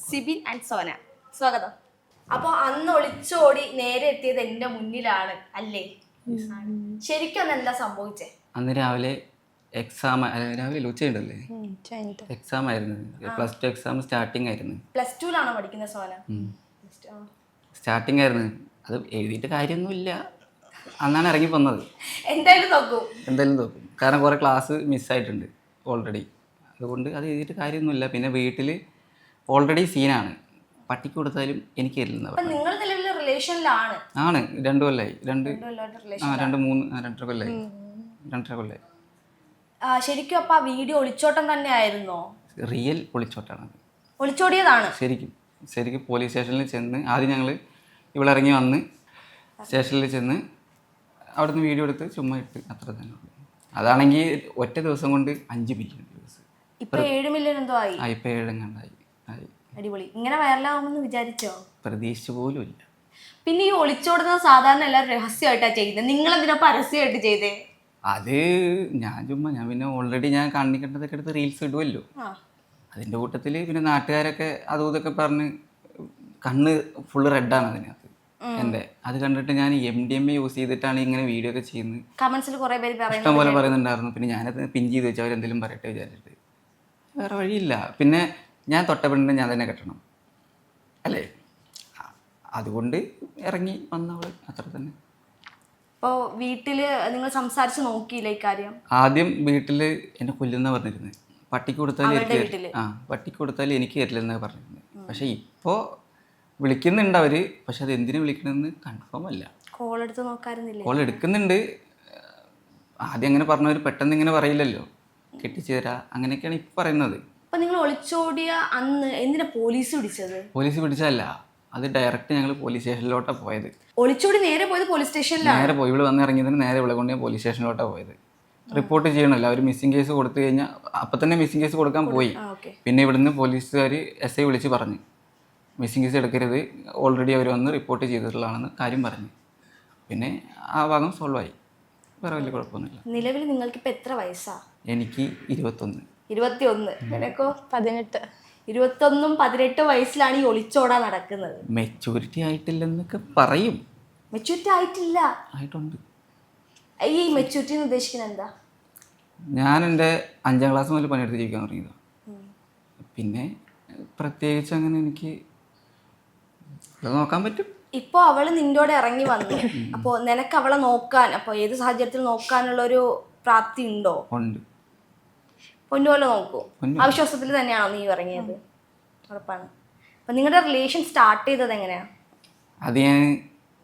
Sibin and Sona. സ്വാഗതം. അപ്പോൾ അന്ന് ഒളിച്ചോടി നേരെ എത്തിയത് എൻ്റെ മുന്നിലാണ് അല്ലേ? ശരിക്കും അന്ന് എന്താ സംഭവിച്ചേ? അന്ന് രാവിലെ എക്സാം, രാവിലെ ഉച്ചയുണ്ടല്ലേ, എക്സാം ആയിരുന്നു. +2 എക്സാം സ്റ്റാർട്ടിങ് ആയിരുന്നു. +2 പഠിക്കുന്നത് സോന? സ്റ്റാർട്ടിങ് ആയിരുന്നു. അത് എഴുതിയിട്ട് കാര്യമൊന്നുമില്ല. അന്നാണ് ഇറങ്ങി വന്നത്. എന്തായാലും നോക്കും. കാരണം കുറേ ക്ലാസ് മിസ്സായിട്ടുണ്ട് ഓൾറെഡി. അതുകൊണ്ട് അത് എഴുതിയിട്ട് കാര്യമൊന്നുമില്ല. പിന്നെ വീട്ടിൽ ഓൾറെഡി സീനാണ്. പട്ടിക്ക് കൊടുത്താലും എനിക്ക് തരില്ലെന്ന് പറഞ്ഞു. നിങ്ങൾ നിലവിൽ റിലേഷനിലാണ്? ആണ്, 2 കൊല്ലമായി. 2-3 കൊല്ലമായി. 2.5 കൊല്ലമായി. ശരിക്കും അപ്പൊ ആ വീഡിയോ ഒളിച്ചോട്ടം തന്നെ ആയിരുന്നോ? റിയൽ ഒളിച്ചോട്ടാണ്. ഒളിച്ചോടിയതാണ് ശരിക്കും പോലീസ് സ്റ്റേഷനിൽ ചെന്ന് ആദ്യം ഞങ്ങൾ ഇറങ്ങി വന്ന് സ്റ്റേഷനിൽ ചെന്ന് അവിടുന്ന് വീഡിയോ എടുത്ത് ചുമ്മാ ഇട്ട്, അത്ര തന്നെ ഉള്ളൂ. അതാണെങ്കിൽ ഒറ്റ ദിവസം കൊണ്ട് 5 മില്യൺ വ്യൂസ്. ഇപ്പൊ 7 മില്യൺ എന്തോ ആയി. ഇപ്പൊ 7 കണ്ടായി. അടിപൊളി. ഇങ്ങനെ വൈറലാവുമെന്ന് വിചാരിച്ചോ? പ്രതീക്ഷിച്ചു പോലും ഇല്ല. പിന്നെ ഈ ഒളിച്ചോടുന്നത് സാധാരണ എല്ലാവരും രഹസ്യമായിട്ടാണ് ചെയ്യുന്നത്, നിങ്ങൾ എന്തിനാ പരസ്യമായിട്ട് ചെയ്തേ? അത് ഞാൻ പിന്നെ ഓൾറെഡി ഞാൻ കണ്ണിക്കണ്ടതൊക്കെ എടുത്ത് റീൽസ് ഇടുമല്ലോ. അതിൻ്റെ കൂട്ടത്തിൽ പിന്നെ നാട്ടുകാരൊക്കെ അതും ഇതൊക്കെ പറഞ്ഞ് കണ്ണ് ഫുള്ള് റെഡാണ് അതിനകത്ത് എൻ്റെ. അത് കണ്ടിട്ട് ഞാൻ MDMA യൂസ് ചെയ്തിട്ടാണ് ഇങ്ങനെ വീഡിയോ ഒക്കെ ചെയ്യുന്നത്. കമന്റ്സിൽ കുറേ പേര് ഇഷ്ടം പോലെ പറയുന്നുണ്ടായിരുന്നു. പിന്നെ ഞാനത് പിൻ ചെയ്ത് വെച്ചാൽ അവരെന്തെങ്കിലും പറയട്ടെ വിചാരിച്ചിട്ട്. വേറെ വഴിയില്ല. പിന്നെ ഞാൻ തൊട്ട പെണ്ണിനെ ഞാൻ തന്നെ കെട്ടണം അല്ലേ, അതുകൊണ്ട് ഇറങ്ങി വന്നവൾ, അത്ര തന്നെ. അപ്പോൾ വീട്ടിൽ നിങ്ങൾ സംസാരിച്ച് നോക്കിയില്ല ഇക്കാര്യം? ആദ്യം വീട്ടിൽ എന്നെ കൊല്ലുന്ന പറഞ്ഞിരുന്നത്. പട്ടിക്ക് കൊടുത്താൽ എനിക്ക് തരില്ലെന്നാണ് പറഞ്ഞിരുന്നത്. പക്ഷെ ഇപ്പോൾ വിളിക്കുന്നുണ്ട് അവർ. പക്ഷെ അത് എന്തിനു വിളിക്കണമെന്ന് കൺഫേം അല്ല. കോൾ എടുക്കുന്നുണ്ട്. ആദ്യം അങ്ങനെ പറഞ്ഞവർ പെട്ടെന്ന് ഇങ്ങനെ പറയില്ലല്ലോ, കെട്ടിച്ചു തരാം അങ്ങനെയൊക്കെയാണ് ഇപ്പം പറയുന്നത്. അപ്പം നിങ്ങൾ ഒളിച്ചോടിയ അന്ന് എന്തിനാ പോലീസ് പിടിച്ചത്? പോലീസ് പിടിച്ചതല്ല, അത് ഡയറക്റ്റ് ഞങ്ങൾ പോലീസ് സ്റ്റേഷനിലോട്ടാണ് പോയത്. ഒളിച്ചോടി നേരെ പോയത് പോലീസ് സ്റ്റേഷനിലാണ്? നേരെ പോയി. ഇവിടെ വന്ന് ഇറങ്ങിയതിന് നേരെ ഇവിടെ കൊണ്ട് ഞാൻ പോലീസ് സ്റ്റേഷനിലോട്ടാണ് പോയത്. റിപ്പോർട്ട് ചെയ്യണമല്ലോ, അവർ മിസ്സിംഗ് കേസ് കൊടുത്തു കഴിഞ്ഞാൽ അപ്പം തന്നെ മിസ്സിംഗ് കേസ് കൊടുക്കാൻ പോയി. പിന്നെ ഇവിടുന്ന് പോലീസുകാർ SI വിളിച്ച് പറഞ്ഞു മിസ്സിംഗ് കേസ് എടുക്കരുത്, ഓൾറെഡി അവർ വന്ന് റിപ്പോർട്ട് ചെയ്തിട്ടുള്ളതാണെന്ന് കാര്യം പറഞ്ഞു. പിന്നെ ആ ഭാഗം സോൾവ് ആയി. വേറെ വലിയ കുഴപ്പമൊന്നുമില്ല. നിലവിൽ നിങ്ങൾക്കിപ്പോൾ എത്ര വയസ്സാണ്? എനിക്ക് 21. 21. നിനക്കോ? 18. 21ഉം 18 വയസ്സിലാണ് ഈ ഒളിച്ചോടാൻ നടക്കുന്നത്. മെച്യൂരിറ്റി ആയിട്ടില്ലെന്നൊക്കെ പറയും. മെച്യൂരിറ്റി ആയിട്ടില്ല? ആയിട്ടുണ്ട്. ഈ മെച്യൂരിറ്റി എന്ന് ഉദ്ദേശിക്കുന്നത് എന്താ? ഞാൻ എൻ്റെ 5ാം ക്ലാസ് മുതൽ പണിയെടുത്ത് ജീവിക്കാൻ തുടങ്ങിയതാണ്. പിന്നെ പ്രത്യേകിച്ച് അങ്ങനെ എനിക്ക് നോക്കാൻ പറ്റും. ഇപ്പോൾ അവൾ നിന്നോട് ഇറങ്ങി വന്നു. അപ്പോൾ നിനക്ക് അവളെ നോക്കാൻ, അപ്പോൾ ഏത് സാഹചര്യത്തിൽ നോക്കാനുള്ളൊരു പ്രാപ്തി ഉണ്ടോ? ഉണ്ട്. പൊന്നുപോലെ നോക്കൂ. ആ വിശ്വാസത്തിൽ തന്നെയാണോ നീ ഇറങ്ങിയത്? ഉറപ്പാണ്. അപ്പം നിങ്ങളുടെ റിലേഷൻ സ്റ്റാർട്ട് ചെയ്തത് എങ്ങനെയാണ്? അത് ഞാൻ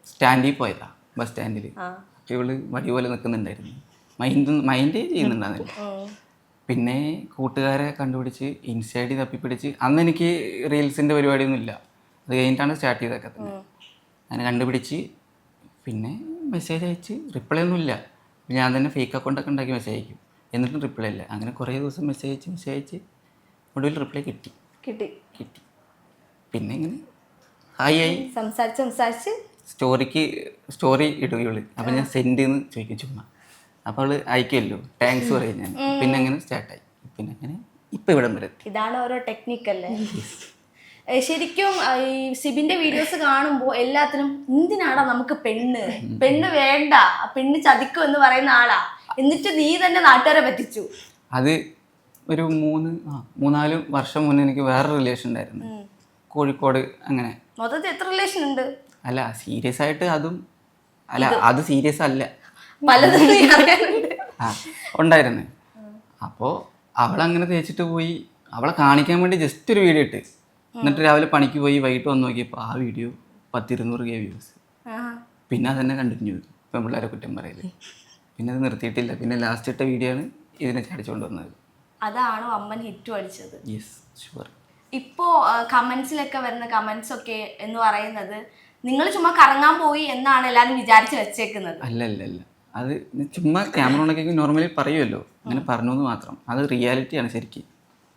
സ്റ്റാൻഡിൽ പോയതാ, ബസ് സ്റ്റാൻഡിൽ. ഇവള് വടി പോലെ നിൽക്കുന്നുണ്ടായിരുന്നു, മൈൻഡ് ചെയ്യുന്നുണ്ടായിരുന്നില്ല. പിന്നെ കൂട്ടുകാരെ കണ്ടുപിടിച്ച് ഇൻസ്റ്റൈഡിൽ തപ്പിപ്പിടിച്ച്, അന്ന് എനിക്ക് റീൽസിൻ്റെ പരിപാടിയൊന്നും ഇല്ല. അത് കഴിഞ്ഞിട്ടാണ് സ്റ്റാർട്ട് ചെയ്തൊക്കെ തന്നെ. അങ്ങനെ കണ്ടുപിടിച്ച് പിന്നെ മെസ്സേജ് അയച്ച് റിപ്ലൈ ഒന്നുമില്ല. ഞാൻ തന്നെ ഫേക്ക് അക്കൗണ്ടൊക്കെ ഉണ്ടാക്കി മെസ്സേജ് അയക്കും, എന്നിട്ടും റിപ്ലൈ ഇല്ല. അങ്ങനെ കുറേ ദിവസം മെസ്സേജ് അയച്ച് ഒടുവിൽ റിപ്ലൈ കിട്ടി. പിന്നെ ഇങ്ങനെ ഹായ് സംസാരിച്ച് സ്റ്റോറി ഇടും ഇവള്. അപ്പം ഞാൻ സെൻഡ് എന്ന് ചോദിക്കും ചുമ്മാ. അപ്പോൾ അവള് അയക്കുമല്ലോ, താങ്ക്സ് പറയും ഞാൻ. പിന്നെ അങ്ങനെ സ്റ്റാർട്ടായി. പിന്നെ അങ്ങനെ ഇപ്പം ഇവിടം വരെ. ഇതാണ് ഓരോ ടെക്നിക്കല്ലേ. ശരിക്കും ഈ സിബിന്റെ വീഡിയോസ് കാണുമ്പോൾ എല്ലാത്തിനും എന്തിനാടാ നമുക്ക് പെണ്ണ് വേണ്ട, പെണ്ണ് ചതിക്കും എന്ന് പറയുന്ന ആളാ. എന്നിട്ട് നീ തന്നെ നാട്ടുകാരെ പറ്റിച്ചു. അത് ഒരു 3-4 വർഷം മുന്നേ എനിക്ക് വേറൊരു റിലേഷൻ ഉണ്ടായിരുന്നു, കോഴിക്കോട്. അങ്ങനെ മൊത്തത്തിൽ എത്ര റിലേഷൻ ഉണ്ട്? അല്ല, സീരിയസ് ആയിട്ട് അതും അല്ല, അത് സീരിയസ് അല്ല, ഉണ്ടായിരുന്നു. അപ്പോൾ അവളങ്ങനെ തേച്ചിട്ട് പോയി. അവളെ കാണിക്കാൻ വേണ്ടി ജസ്റ്റ് ഒരു വീഡിയോ ഇട്ട്, എന്നിട്ട് രാവിലെ പണിക്ക് പോയി വൈകിട്ട് വന്ന് നോക്കിയപ്പോൾ ആ വീഡിയോ 10-200K വ്യൂസ്. പിന്നെ അതന്നെ കണ്ടിന്യൂ ചെയ്തു. പെൺപിള്ളേരെ കുറ്റം പറയല്. പിന്നെ അത് നിർത്തിയിട്ടില്ല. പിന്നെ ലാസ്റ്റ് ഇട്ട വീഡിയോ ആണ് ഇതിനെ ചാടിച്ചുകൊണ്ട് വന്നത്. അതാണോ അമ്മൻ ഹിറ്റ് അടിച്ചത്? Yes, sure. ഇപ്പോൾ കമൻസിലൊക്കെ വരുന്ന കമൻസ് ഒക്കെ എന്ന് പറയുന്നത് നിങ്ങൾ ചുമ്മാ കറങ്ങാൻ പോയി എന്നാണ് എല്ലാവരും വിചാരിച്ച് വെച്ചേക്കുന്നത്. അല്ല, അത് ചുമ്മാ ക്യാമറ ഉണ്ടെങ്കിൽ നോർമലി പറയുമല്ലോ, അങ്ങനെ പറഞ്ഞു എന്ന് മാത്രം. അത് റിയാലിറ്റിയാണ്.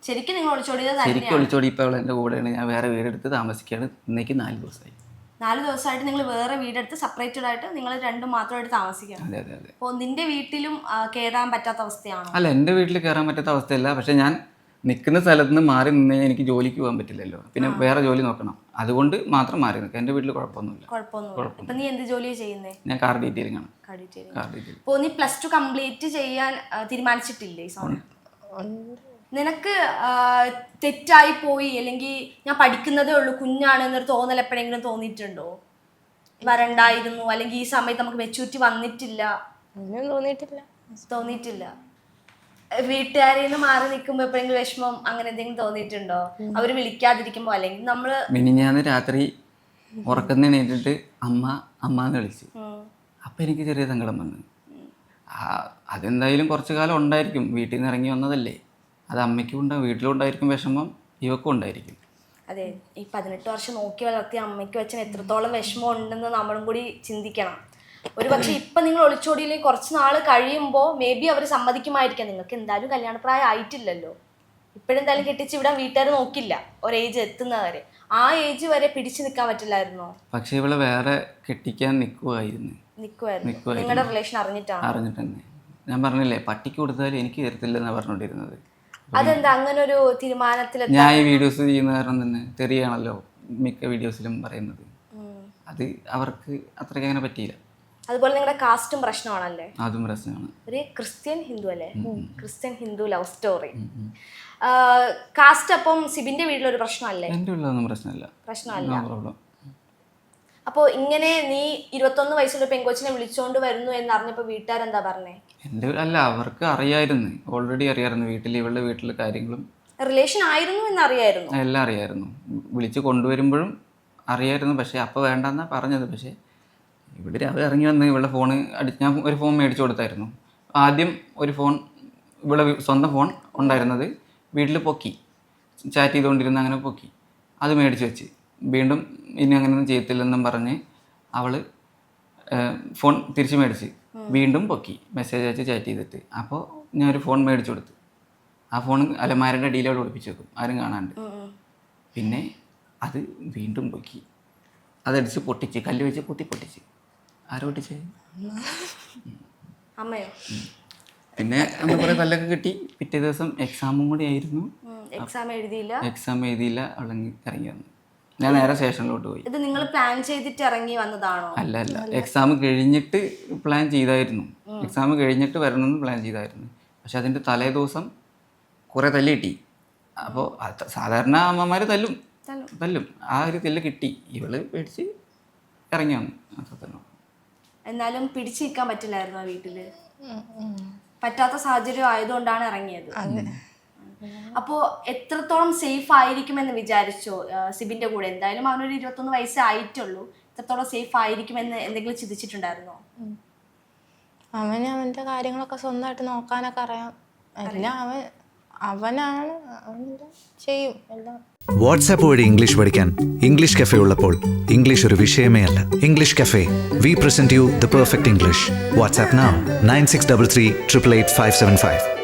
ശരിക്കും നിങ്ങൾ ഒളിച്ചോടിയത്? ശരിക്കും ഒളിച്ചോടി. ഇപ്പോൾ അവൾ എൻ്റെ കൂടെയാണ്. ഞാൻ വേറെ വീടെടുത്ത് താമസിക്കുകയാണ്. ഇന്നേക്ക് 4 ദിവസമായി. 4 ദിവസമായിട്ട് നിങ്ങൾ വേറെ വീടെടുത്ത് സെപ്പറേറ്റഡ് ആയിട്ട് നിങ്ങൾ രണ്ടും മാത്രമായിട്ട് താമസിക്കുകയാണ്? അതെ. അപ്പോൾ നിന്റെ വീട്ടിലും കയറാൻ പറ്റാത്ത അവസ്ഥയാണോ? അല്ല, എൻ്റെ വീട്ടിൽ കയറാൻ പറ്റാത്ത അവസ്ഥയല്ല. പക്ഷെ ഞാൻ നിൽക്കുന്ന സ്ഥലത്ത് നിന്ന് മാറി നിന്ന് എനിക്ക് ജോലിക്ക് പോകാൻ പറ്റില്ലല്ലോ, പിന്നെ വേറെ ജോലി നോക്കണം. അതുകൊണ്ട് മാത്രം മാറി നിൽക്കുക. എൻ്റെ വീട്ടിൽ കുഴപ്പമൊന്നുമില്ല. കുഴപ്പമൊന്നുമില്ല. ഇപ്പൊ നീ എന്ത് ജോലിയാ ചെയ്യുന്നേ? ഞാൻ കാർ ഡീറ്റെയിലിംഗ് ആണ്. Car detailing. Car detailing. അപ്പോൾ നീ +2 കംപ്ലീറ്റ് ചെയ്യാൻ തീരുമാനിച്ചിട്ടില്ലേ ഈ സമയം? നിനക്ക് തെറ്റായി പോയി, അല്ലെങ്കിൽ ഞാൻ പഠിക്കുന്നതേ ഉള്ളൂ, കുഞ്ഞാണ് എന്നൊരു തോന്നൽ എപ്പോഴെങ്കിലും തോന്നിയിട്ടുണ്ടോ? വരണ്ടായിരുന്നു, അല്ലെങ്കിൽ ഈ സമയത്ത് നമുക്ക് മെച്ചൂരിറ്റി വന്നിട്ടില്ല? തോന്നിയിട്ടില്ല. വീട്ടുകാരിൽ നിന്ന് മാറി നിൽക്കുമ്പോ എപ്പോഴെങ്കിലും വിഷമം അങ്ങനെ എന്തെങ്കിലും തോന്നിയിട്ടുണ്ടോ? അവര് വിളിക്കാതിരിക്കുമ്പോ, അല്ലെങ്കിൽ നമ്മള് മിനിഞ്ഞാന്ന് രാത്രി ഉറക്കം എണീറ്റിട്ട് അമ്മ അമ്മ എന്ന് വിളിച്ചു. അപ്പം എനിക്ക് ചെറിയ സങ്കടം വന്നു. അതെന്തായാലും കുറച്ചു കാലം ഉണ്ടായിരിക്കും, വീട്ടിൽ നിന്ന് ഇറങ്ങി വന്നതല്ലേ, അത് അമ്മയ്ക്കും ഉണ്ടാവും, വീട്ടിലും ഉണ്ടായിരിക്കും വിഷമം, ഇവക്കും ഉണ്ടായിരിക്കും. അതെ, ഈ 18 വർഷം നോക്കി വളർത്തിയ അമ്മയ്ക്ക് വെച്ചാൽ എത്രത്തോളം വിഷമം ഉണ്ടെന്ന് നമ്മളും കൂടി ചിന്തിക്കണം. ഒരു പക്ഷെ ഇപ്പൊ നിങ്ങൾ ഒളിച്ചോടിയില്ലെങ്കിൽ കുറച്ച് നാള് കഴിയുമ്പോൾ മേ ബി അവർ സമ്മതിക്കുമായിരിക്കാം. നിങ്ങൾക്ക് എന്തായാലും കല്യാണപ്രായം ആയിട്ടില്ലല്ലോ, ഇപ്പോഴെന്തായാലും കെട്ടിച്ച് വിടാൻ വീട്ടുകാർ നോക്കില്ല ഒരു ഏജ് എത്തുന്നവരെ. ആ ഏജ് വരെ പിടിച്ചു നിൽക്കാൻ പറ്റില്ലായിരുന്നോ? പക്ഷെ ഇവളെ വേറെ കെട്ടിക്കാൻ നിൽക്കുമായിരുന്നു. നിങ്ങളുടെ റിലേഷൻ അറിഞ്ഞിട്ട് ഞാൻ പറഞ്ഞില്ലേ, പട്ടിക്ക് കൊടുത്താൽ എനിക്ക് തരത്തില്ലെന്നാണ് പറഞ്ഞുകൊണ്ടിരുന്നത്. അതെന്താ അങ്ങനെ ഒരു തീരുമാനത്തിൽ? ഞാൻ ഈ വീഡിയോസ് ചെയ്യുന്ന കാരണം തന്നെ തെറിയാണല്ലോ മിക്ക വീഡിയോസിലും പറയുന്നത്. അത് അവർക്ക് അത്രയ്ക്ക് അങ്ങനെ പറ്റിയില്ല. അതുപോലെ നിങ്ങളുടെ കാസ്റ്റും പ്രശ്നമാണല്ലേ? അതും പ്രശ്നമാണ്. ഒരു ക്രിസ്ത്യൻ ഹിന്ദു അല്ലേ? Christian Hindu love story. Caste അപ്പം സിബിന്റെ വീട്ടിലൊരു പ്രശ്നമല്ലേ? എൻ്റെ വീട്ടിലൊന്നും പ്രശ്നമല്ല. അപ്പോൾ ഇങ്ങനെ നീ 21 വയസ്സുള്ള പെങ്കൊച്ചിനെ വിളിച്ചോണ്ട് വരുന്നു എന്നറിഞ്ഞപ്പോൾ വീട്ടുകാരെന്താ പറഞ്ഞേ? എൻ്റെ അല്ല, അവർക്ക് അറിയായിരുന്നു, ഓൾറെഡി അറിയായിരുന്നു വീട്ടിൽ, ഇവളുടെ വീട്ടിലെ കാര്യങ്ങളും. റിലേഷൻ ആയിരുന്നു എന്നറിയായിരുന്നു? എല്ലാം അറിയായിരുന്നു. വിളിച്ച് കൊണ്ടുവരുമ്പോഴും അറിയായിരുന്നു. പക്ഷേ അപ്പോൾ വേണ്ടെന്നാ പറഞ്ഞത്. പക്ഷേ ഇവിടെ അവർ ഇറങ്ങി വന്ന് ഇവളുടെ ഫോണ് ഞാൻ ഒരു ഫോൺ മേടിച്ചു കൊടുത്തായിരുന്നു. ആദ്യം ഒരു ഫോൺ, ഇവിടെ സ്വന്തം ഫോൺ ഉണ്ടായിരുന്നത് വീട്ടിൽ പൊക്കി, ചാറ്റ് ചെയ്തുകൊണ്ടിരുന്ന അങ്ങനെ പൊക്കി, അത് മേടിച്ച് വെച്ച് വീണ്ടും ഇനി അങ്ങനെയൊന്നും ചെയ്യത്തില്ലെന്നും പറഞ്ഞ് അവൾ ഫോൺ തിരിച്ച് മേടിച്ച് വീണ്ടും പൊക്കി, മെസ്സേജ് അയച്ച് ചാറ്റ് ചെയ്തിട്ട്. അപ്പോൾ ഞാനൊരു ഫോൺ മേടിച്ചു കൊടുത്തു. ആ ഫോൺ അലമാരയുടെ അടിയിലോട്ട് ഒളിപ്പിച്ച് വെക്കും, ആരും കാണാണ്ട്. പിന്നെ അത് വീണ്ടും പൊക്കി, അതടിച്ച് പൊട്ടിച്ച്, കല്ല് വെച്ച് പൊട്ടിച്ച്. ആരോ പൊട്ടിച്ചേ? അമ്മയോ? പിന്നെ അന്ന് കുറേ തല്ലൊക്കെ കിട്ടി. പിറ്റേ ദിവസം എക്സാമും കൂടി ആയിരുന്നു. എക്സാം എഴുതിയില്ല, അവളങ്ങ് ഇറങ്ങി വന്നു. ഞാൻ നേരെ സ്റ്റേഷനിലോട്ട് പോയി. ഇത് നിങ്ങൾ പ്ലാൻ ചെയ്തിട്ട് ഇറങ്ങി വന്നതാണോ? അല്ല, എക്സാം കഴിഞ്ഞിട്ട് പ്ലാൻ ചെയ്തായിരുന്നു. എക്സാം കഴിഞ്ഞിട്ട് വരണമെന്ന് പ്ലാൻ ചെയ്തായിരുന്നു. പക്ഷെ അതിൻ്റെ തലേ ദിവസം കുറേ തല്ല് കിട്ടി. അപ്പോൾ സാധാരണ അമ്മമാർ തല്ലും, ആ ഒരു തല്ല് കിട്ടി. ഇവള് പേടിച്ച് ഇറങ്ങി വന്നു. അത്ര. എന്നാലും പിടിച്ചു നിൽക്കാൻ പറ്റില്ലായിരുന്നോ വീട്ടില്? പറ്റാത്ത സാഹചര്യം ആയതുകൊണ്ടാണ് ഇറങ്ങിയത്. അപ്പോ എത്രത്തോളം സേഫ് ആയിരിക്കുമെന്ന് വിചാരിച്ചോ സിബിന്റെ കൂടെ? എന്തായാലും അവനൊരു 21 വയസ്സേ ആയിട്ടുള്ളൂ. എത്രത്തോളം സേഫ് ആയിരിക്കുമെന്ന് എന്തെങ്കിലും ചിന്തിച്ചിട്ടുണ്ടായിരുന്നോ? അവന്റെ കാര്യങ്ങളൊക്കെ സ്വന്തമായിട്ട് നോക്കാനൊക്കെ അറിയാം. എല്ലാം അവനാണ്, ചെയ്യും എല്ലാം. വാട്സാപ്പ് വഴി ഇംഗ്ലീഷ് പഠിക്കാൻ ഇംഗ്ലീഷ് കഫേ ഉള്ളപ്പോൾ ഇംഗ്ലീഷ് ഒരു വിഷയമേ അല്ല. English cafe, we present you the perfect English. WhatsApp now 9633 888 575.